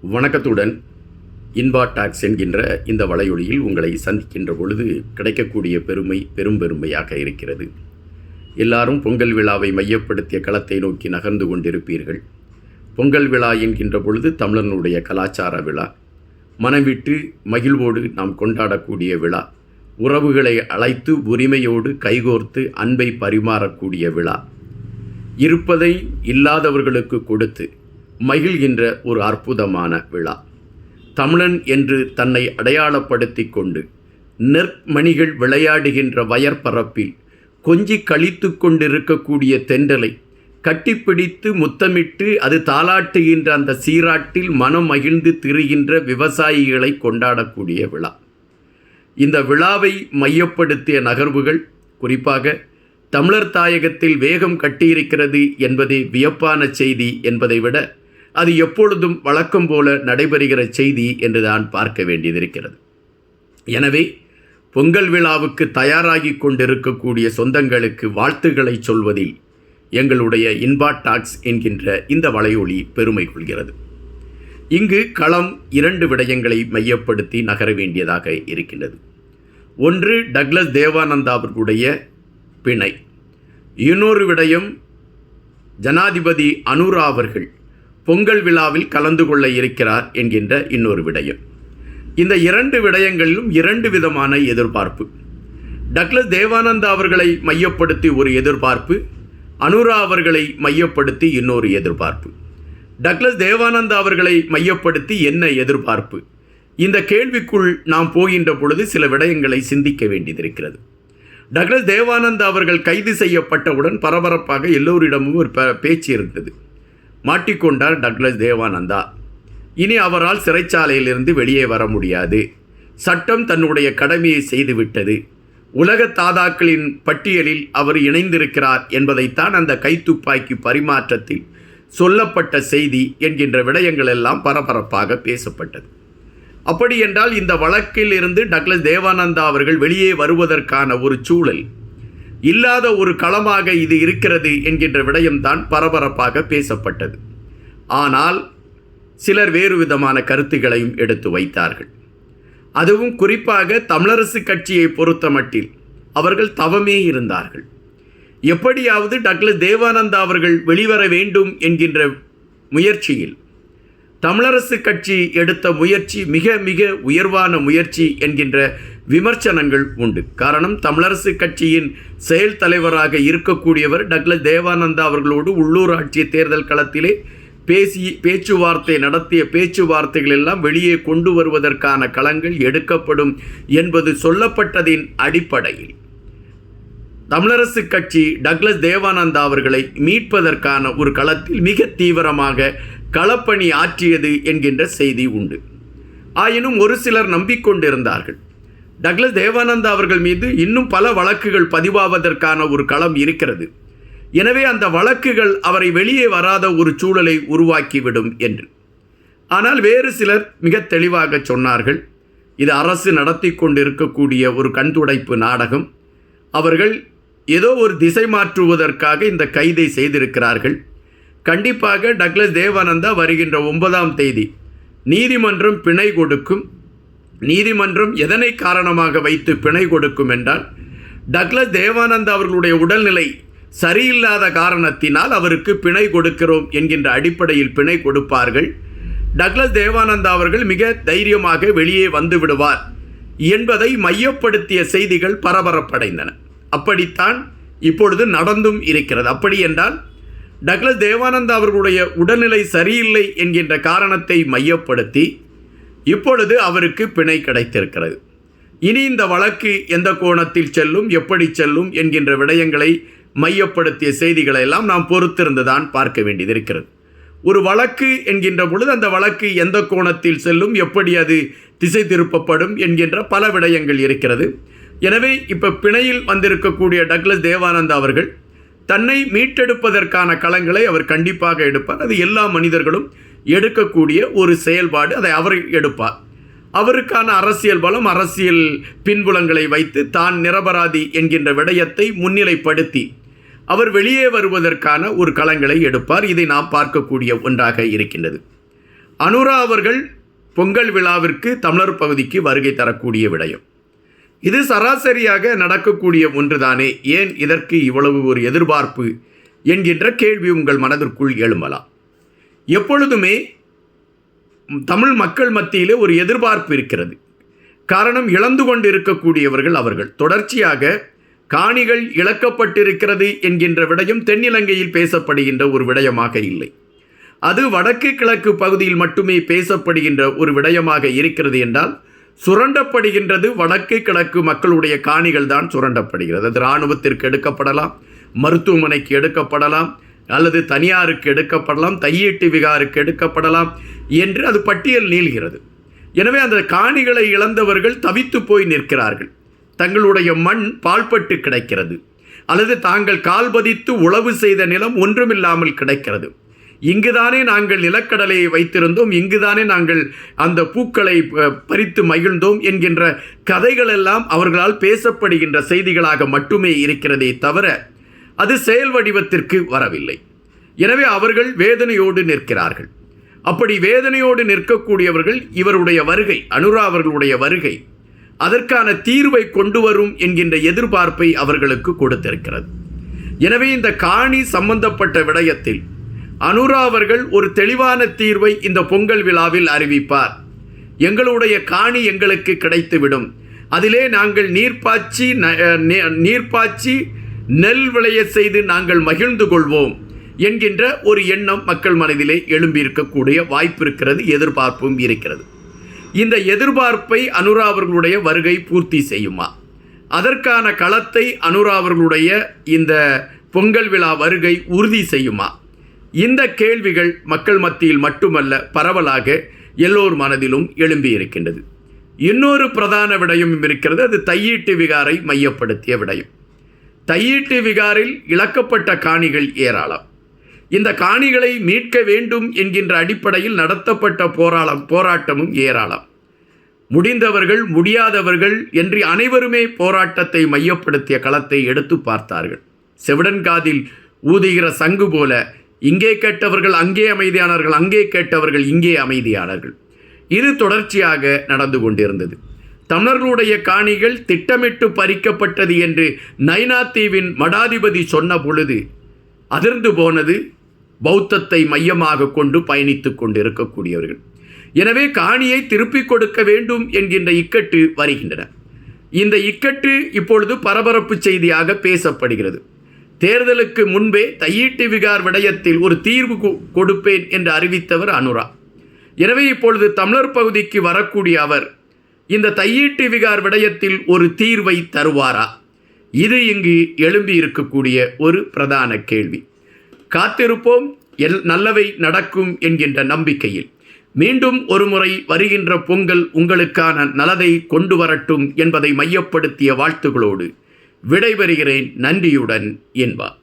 வணக்கத்துடன் இன்பா டாக்ஸ் என்கின்ற இந்த வலையொலியில் உங்களை சந்திக்கின்ற பொழுது கிடைக்கக்கூடிய பெருமை பெருமையாக இருக்கிறது. எல்லாரும் பொங்கல் விழாவை மையப்படுத்திய களத்தை நோக்கி நகர்ந்து கொண்டிருப்பீர்கள். பொங்கல் விழா என்கின்ற பொழுது தமிழனுடைய கலாச்சார விழா, மனவிட்டு மகிழ்வோடு நாம் கொண்டாடக்கூடிய விழா, உறவுகளை அழைத்து உரிமையோடு கைகோர்த்து அன்பை பரிமாறக்கூடிய விழா, இருப்பதை இல்லாதவர்களுக்கு கொடுத்து மகிழ்கின்ற ஒரு அற்புதமான விழா. தமிழன் என்று தன்னை அடையாளப்படுத்தி கொண்டு நெற்மணிகள் விளையாடுகின்ற வயற்பரப்பில் கொஞ்சி கழித்து கொண்டிருக்கக்கூடிய தென்றலை கட்டிப்பிடித்து முத்தமிட்டு அது தாலாட்டுகின்ற அந்த சீராட்டில் மனம் மகிழ்ந்து திரிகின்ற விவசாயிகளை கொண்டாடக்கூடிய விழா. இந்த விழாவை மையப்படுத்திய நகர்வுகள் குறிப்பாக தமிழர் தாயகத்தில் வேகம் கட்டியிருக்கிறது என்பதே வியப்பான செய்தி என்பதை விட அது எப்பொழுதும் வழக்கம் போல நடைபெறுகிற செய்தி என்றுதான் பார்க்க வேண்டியதிருக்கிறது. எனவே பொங்கல் விழாவுக்கு தயாராகி கொண்டிருக்கக்கூடிய சொந்தங்களுக்கு வாழ்த்துக்களை சொல்வதில் எங்களுடைய இன்பா டாக்ஸ் என்கின்ற இந்த வலையொலி பெருமை கொள்கிறது. இங்கு களம் 2 விடயங்களை மையப்படுத்தி நகர வேண்டியதாக இருக்கின்றது. ஒன்று டக்ளஸ் தேவானந்தா அவர்களுடைய பிணை, இன்னொரு விடயம் ஜனாதிபதி அனுரா அவர்கள் பொங்கல் விழாவில் கலந்து கொள்ள இருக்கிறார் என்கின்ற இன்னொரு விடயம். இந்த 2 விடயங்களிலும் 2 விதமான எதிர்பார்ப்பு. டக்ளஸ் தேவானந்தா அவர்களை மையப்படுத்தி ஒரு எதிர்பார்ப்பு, அனுரா அவர்களை மையப்படுத்தி இன்னொரு எதிர்பார்ப்பு. டக்ளஸ் தேவானந்தா அவர்களை மையப்படுத்தி என்ன எதிர்பார்ப்பு? இந்த கேள்விக்குள் நாம் போகின்ற பொழுது சில விடயங்களை சிந்திக்க வேண்டியதிருக்கிறது. டக்ளஸ் தேவானந்தா அவர்கள் கைது செய்யப்பட்டவுடன் பரபரப்பாக எல்லோரிடமும் ஒரு பேச்சு இருந்தது. மாட்டிக்கொண்டார் டக்ளஸ் தேவானந்தா, இனி அவரால் சிறைச்சாலையிலிருந்து வெளியே வர முடியாது, சட்டம் தன்னுடைய கடமையை செய்துவிட்டது, உலக தாதாக்களின் பட்டியலில் அவர் இணைந்திருக்கிறார் என்பதைத்தான் அந்த கைத்துப்பாக்கி பரிமாற்றத்தில் சொல்லப்பட்ட செய்தி என்கின்ற விடயங்கள் எல்லாம் பரபரப்பாக பேசப்பட்டது. அப்படி என்றால் இந்த வழக்கில் இருந்து டக்ளஸ் தேவானந்தா அவர்கள் வெளியே வருவதற்கான ஒரு சூழல் இல்லாத ஒரு களமாக இது இருக்கிறது என்கின்ற விடயம்தான் பரபரப்பாக பேசப்பட்டது. ஆனால் சிலர் வேறு விதமான கருத்துக்களையும் எடுத்து வைத்தார்கள். அதுவும் குறிப்பாக தமிழரசு கட்சியை பொறுத்த மட்டில் அவர்கள் தவமே இருந்தார்கள். எப்படியாவது டக்ளஸ் தேவானந்தா அவர்கள் வெளிவர வேண்டும் என்கின்ற முயற்சியில் தமிழரசு கட்சி எடுத்த முயற்சி மிக மிக உயர்வான முயற்சி என்கின்ற விமர்சனங்கள் உண்டு. காரணம், தமிழரசு கட்சியின் செயல் தலைவராக இருக்கக்கூடியவர் டக்ளஸ் தேவானந்தா அவர்களோடு உள்ளூராட்சி தேர்தல் களத்திலே பேச்சுவார்த்தை நடத்திய பேச்சுவார்த்தைகள் எல்லாம் வெளியே கொண்டு வருவதற்கான களங்கள் எடுக்கப்படும் என்பது சொல்லப்பட்டதின் அடிப்படையில் தமிழரசு கட்சி டக்ளஸ் தேவானந்தா அவர்களை மீட்பதற்கான ஒரு களத்தில் மிக தீவிரமாக களப்பணி ஆற்றியது என்கின்ற செய்தி உண்டு. ஆயினும் ஒரு சிலர் நம்பிக்கொண்டிருந்தார்கள் டக்ளஸ் தேவானந்தா அவர்கள் மீது இன்னும் பல வழக்குகள் பதிவாவதற்கான ஒரு களம் இருக்கிறது, எனவே அந்த வழக்குகள் அவரை வெளியே வராத ஒரு சூழலை உருவாக்கிவிடும் என்று. ஆனால் வேறு சிலர் மிக தெளிவாக சொன்னார்கள், இது அரசு நடத்தி கொண்டிருக்கக்கூடிய ஒரு கண்துடைப்பு நாடகம், அவர்கள் ஏதோ ஒரு திசை மாற்றுவதற்காக இந்த கைதை செய்திருக்கிறார்கள். கண்டிப்பாக டக்ளஸ் தேவானந்தா வருகின்ற 9ஆம் தேதி நீதிமன்றம் பிணை கொடுக்கும். நீதிமன்றம் எதனை காரணமாக வைத்து பிணை கொடுக்கும் என்றால், டக்ளஸ் தேவானந்தா அவர்களுடைய உடல்நிலை சரியில்லாத காரணத்தினால் அவருக்கு பிணை கொடுக்கிறோம் என்கின்ற அடிப்படையில் பிணை கொடுப்பார்கள். டக்ளஸ் தேவானந்தா அவர்கள் மிக தைரியமாக வெளியே வந்து விடுவார் என்பதை மையப்படுத்திய செய்திகள் பரபரப்படைந்தன. அப்படித்தான் இப்பொழுது நடந்தும் இருக்கிறது. அப்படி என்றால் டக்ளஸ் தேவானந்தா அவர்களுடைய உடல்நிலை சரியில்லை என்கின்ற காரணத்தை மையப்படுத்தி இப்பொழுது அவருக்கு பிணை கிடைத்திருக்கிறது. இனி இந்த வழக்கு எந்த கோணத்தில் செல்லும், எப்படி செல்லும் என்கின்ற விடயங்களை மையப்படுத்திய செய்திகளை எல்லாம் நாம் பொறுத்திருந்துதான் பார்க்க வேண்டியதிருக்கிறது. ஒரு வழக்கு என்கின்ற பொழுது அந்த வழக்கு எந்த கோணத்தில் செல்லும், எப்படி அது திசை திருப்பப்படும் என்கின்ற பல விடயங்கள் இருக்கிறது. எனவே இப்போ பிணையில் வந்திருக்கக்கூடிய டக்ளஸ் தேவானந்தா அவர்கள் தன்னை மீட்டெடுப்பதற்கான களங்களை அவர் கண்டிப்பாக எடுப்பார். அது எல்லா மனிதர்களும் எடுக்கக்கூடிய ஒரு செயல்பாடு, அதை அவர் எடுப்பார். அவருக்கான அரசியல் பலம், அரசியல் பின்புலங்களை வைத்து தான் நிரபராதி என்கின்ற விடயத்தை முன்னிலைப்படுத்தி அவர் வெளியே வருவதற்கான ஒரு களங்களை எடுப்பார். இதை நாம் பார்க்கக்கூடிய ஒன்றாக இருக்கின்றது. அனுரா அவர்கள் பொங்கல் விழாவிற்கு தமிழர் பகுதிக்கு வருகை தரக்கூடிய விடயம். இது சராசரியாக நடக்கக்கூடிய ஒன்றுதானே, ஏன் இதற்கு இவ்வளவு ஒரு எதிர்பார்ப்பு என்கின்ற கேள்வி உங்கள் மனதிற்குள் எழும்பலாம். எப்பொழுதுமே தமிழ் மக்கள் மத்தியிலே ஒரு எதிர்பார்ப்பு இருக்கிறது. காரணம், இழந்து கொண்டு இருக்கக்கூடியவர்கள் அவர்கள். தொடர்ச்சியாக காணிகள் இழக்கப்பட்டிருக்கிறது என்கின்ற விடயம் தென்னிலங்கையில் பேசப்படுகின்ற ஒரு விடயமாக இல்லை. அது வடக்கு கிழக்கு பகுதியில் மட்டுமே பேசப்படுகின்ற ஒரு விடயமாக இருக்கிறது என்றால், சுரண்டப்படுகின்றது வடக்கு கிழக்கு மக்களுடைய காணிகள் தான் சுரண்டப்படுகிறது. அது இராணுவத்திற்கு எடுக்கப்படலாம், மருத்துவமனைக்கு எடுக்கப்படலாம், அல்லது தனியாருக்கு எடுக்கப்படலாம், தையீட்டு விகாருக்கு எடுக்கப்படலாம் என்று அது பட்டியல் நீள்கிறது. எனவே அந்த காணிகளை இழந்தவர்கள் தவித்து போய் நிற்கிறார்கள். தங்களுடைய மண் பாழ்பட்டு கிடைக்கிறது, அல்லது தாங்கள் கால் பதித்து உழவு செய்த நிலம் ஒன்றுமில்லாமல் கிடைக்கிறது. இங்குதானே நாங்கள் நிலக்கடலையை வைத்திருந்தோம், இங்குதானே நாங்கள் அந்த பூக்களை பறித்து மகிழ்ந்தோம் என்கின்ற கதைகளெல்லாம் அவர்களால் பேசப்படுகின்ற செய்திகளாக மட்டுமே இருக்கிறதே தவிர அது செயல் வடிவத்திற்கு வரவில்லை. எனவே அவர்கள் வேதனையோடு நிற்கிறார்கள். அப்படி வேதனையோடு நிற்கக்கூடியவர்கள் இவருடைய வருகை, அனுரா அவர்களுடைய வருகை அதற்கான தீர்வை கொண்டு வரும் என்கின்ற எதிர்பார்ப்பை அவர்களுக்கு கொடுத்திருக்கிறது. எனவே இந்த காணி சம்பந்தப்பட்ட விடயத்தில் அனுரா அவர்கள் ஒரு தெளிவான தீர்வை இந்த பொங்கல் விழாவில் அறிவிப்பார். எங்களுடைய காணி எங்களுக்கு கிடைத்துவிடும், அதிலே நாங்கள் நீர்ப்பாய்ச்சி நெல் விளைய செய்து நாங்கள் மகிழ்ந்து கொள்வோம் என்கின்ற ஒரு எண்ணம் மக்கள் மனதிலே எழும்பியிருக்கக்கூடிய வாய்ப்பு இருக்கிறது, எதிர்பார்ப்பும் இருக்கிறது. இந்த எதிர்பார்ப்பை அனுரா அவர்களுடைய வருகை பூர்த்தி செய்யுமா? அதற்கான களத்தை அனுரா அவர்களுடைய இந்த பொங்கல் விழா வருகை உறுதி செய்யுமா? இந்த கேள்விகள் மக்கள் மத்தியில் மட்டுமல்ல, பரவலாக எல்லோர் மனதிலும் எழும்பியிருக்கின்றது. இன்னொரு பிரதான விடயம் இருக்கிறது, அது தையீட்டு விகாரை மையப்படுத்திய விடயம். தையீட்டு விகாரில் இழக்கப்பட்ட காணிகள் ஏராளம். இந்த காணிகளை மீட்க வேண்டும் என்கின்ற அடிப்படையில் நடத்தப்பட்ட போராட்டமும் ஏராளம். முடிந்தவர்கள் முடியாதவர்கள் என்று அனைவருமே போராட்டத்தை மையப்படுத்திய களத்தை எடுத்து பார்த்தார்கள். செவிடன்காதில் ஊதுகிற சங்கு போல இங்கே கேட்டவர்கள் அங்கே அமைதியானார்கள், அங்கே கேட்டவர்கள் இங்கே அமைதியானார்கள். இது தொடர்ச்சியாக நடந்து கொண்டிருந்தது. தமிழர்களுடைய காணிகள் திட்டமிட்டு பறிக்கப்பட்டது என்று நைனாதீவின் மடாதிபதி சொன்ன பொழுது அதிர்ந்து போனது பௌத்தத்தை மையமாக கொண்டு பயணித்து கொண்டு இருக்கக்கூடியவர்கள். எனவே காணியை திருப்பிக் கொடுக்க வேண்டும் என்கின்ற இக்கட்டு வருகின்றன. இந்த இக்கட்டு இப்பொழுது பரபரப்பு செய்தியாக பேசப்படுகிறது. தேர்தலுக்கு முன்பே தையீட்டு விகார் விடயத்தில் ஒரு தீர்வு கொடுப்பேன் என்று அறிவித்தவர் அனுரா. எனவே இப்பொழுது தமிழர் பகுதிக்கு வரக்கூடிய அவர் இந்த தையீட்டு விகார் விடயத்தில் ஒரு தீர்வை தருவாரா? இது இங்கு எழும்பி இருக்கக்கூடிய ஒரு பிரதான கேள்வி. காத்திருப்போம், நல்லவை நடக்கும் என்கின்ற நம்பிக்கையில் மீண்டும் ஒருமுறை வருகின்ற பொங்கல் உங்களுக்கான நலதை கொண்டு வரட்டும் என்பதை மையப்படுத்திய வாழ்த்துகளோடு விடைபெறுகிறேன். நன்றியுடன் என்பார்.